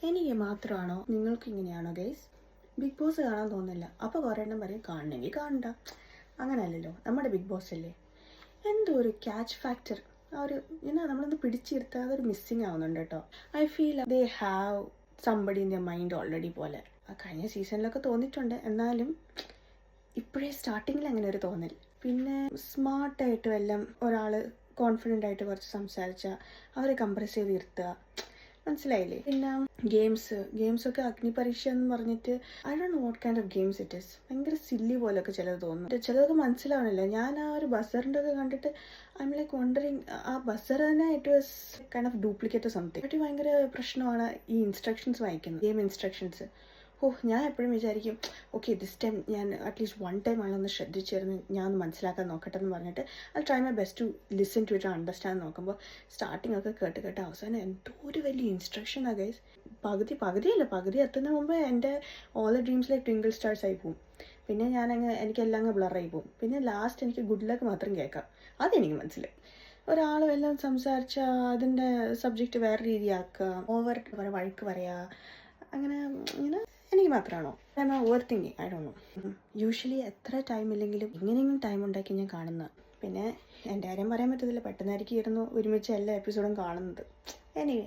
എനിക്ക് മാത്രമാണോ നിങ്ങൾക്ക് ഇങ്ങനെയാണോ ഗൈസ്? ബിഗ് ബോസ് കാണാൻ തോന്നില്ല, അപ്പോൾ കുറേ എണ്ണം പറയും കാണണമെങ്കിൽ കാണണ്ട. അങ്ങനെയല്ലല്ലോ, നമ്മുടെ ബിഗ് ബോസ് അല്ലേ. എന്തോ ഒരു ക്യാച്ച് ഫാക്ടർ, ആ ഒരു നമ്മളൊന്ന് പിടിച്ചിരുത്താതെ ഒരു മിസ്സിങ് ആവുന്നുണ്ട് കേട്ടോ. I feel they have somebody in the mind already പോലെ. കഴിഞ്ഞ സീസണിലൊക്കെ തോന്നിയിട്ടുണ്ട്, എന്നാലും ഇപ്പോഴേ സ്റ്റാർട്ടിങ്ങിൽ അങ്ങനെ ഒരു തോന്നൽ. പിന്നെ സ്മാർട്ടായിട്ട് എല്ലാം ഒരാൾ കോൺഫിഡൻ്റ് ആയിട്ട് കുറച്ച് സംസാരിച്ചാൽ അവരെ കംപ്രസ് ചെയ്ത് ഇരുത്തുക, മനസ്സിലായില്ലേ? പിന്നെ ഗെയിംസൊക്കെ അഗ്നിപരീക്ഷ എന്ന് പറഞ്ഞിട്ട് I don't know what kind of games it is. ഭയങ്കര സില്ലി പോലെയൊക്കെ ചിലത് തോന്നുന്നു, ചിലതൊക്കെ മനസ്സിലാവണില്ല. ഞാൻ ആ ഒരു ബസറിൻ്റെ ഒക്കെ കണ്ടിട്ട് ഐ എം ലൈക്ക് വണ്ടറിങ്, ആ ബസർ തന്നെ it was kind of duplicate something. പറ്റി ഭയങ്കര പ്രശ്നമാണ് ഈ ഇൻസ്ട്രക്ഷൻസ് വായിക്കുന്നത്, ഗെയിം ഇൻസ്ട്രക്ഷൻസ്. ഞാൻ എപ്പോഴും വിചാരിക്കും, ഓക്കെ ദിസ് ടൈം ഞാൻ അറ്റ്ലീസ്റ്റ് വൺ ടൈം ആണൊന്ന് ശ്രദ്ധിച്ചിരുന്ന് ഞാൻ ഒന്ന് മനസ്സിലാക്കാൻ നോക്കട്ടെ എന്ന് പറഞ്ഞിട്ട് I try my best to listen to it, understand നോക്കുമ്പോൾ സ്റ്റാർട്ടിംഗ് ഒക്കെ കേട്ട് അവസാനം എന്തോ ഒരു വലിയ ഇൻസ്ട്രക്ഷനാണ് ഗൈസ്. പകുതി എത്തുന്ന മുമ്പ് എൻ്റെ ഓൾ ദ ഡ്രീംസിലെ ട്വിങ്കിൾ സ്റ്റാർസ് ആയി പോവും. പിന്നെ എനിക്കെല്ലാം അങ്ങ് ബ്ലറായി പോവും. പിന്നെ ലാസ്റ്റ് എനിക്ക് ഗുഡ് ലക്ക് മാത്രം കേൾക്കാം, അതെനിക്ക് മനസ്സിലായി. ഒരാൾ വല്ലതും സംസാരിച്ചാൽ അതിൻ്റെ സബ്ജക്റ്റ് വേറെ രീതിയാക്കുക, ഓവർ വഴക്ക് പറയുക, അങ്ങനെ ഇങ്ങനെ എനിക്ക് മാത്രമാണോ? I M over thinking, I don't know. Usually എത്ര ടൈം ഇല്ലെങ്കിലും എങ്ങനെയെങ്കിലും ടൈം ഉണ്ടാക്കി ഞാൻ കാണുന്നത്. പിന്നെ എൻ്റെ കാര്യം പറയാൻ പറ്റത്തില്ല, പെട്ടെന്നായിരിക്കും ഇരുന്ന് ഒരുമിച്ച് എല്ലാ എപ്പിസോഡും കാണുന്നത്. എനിവേ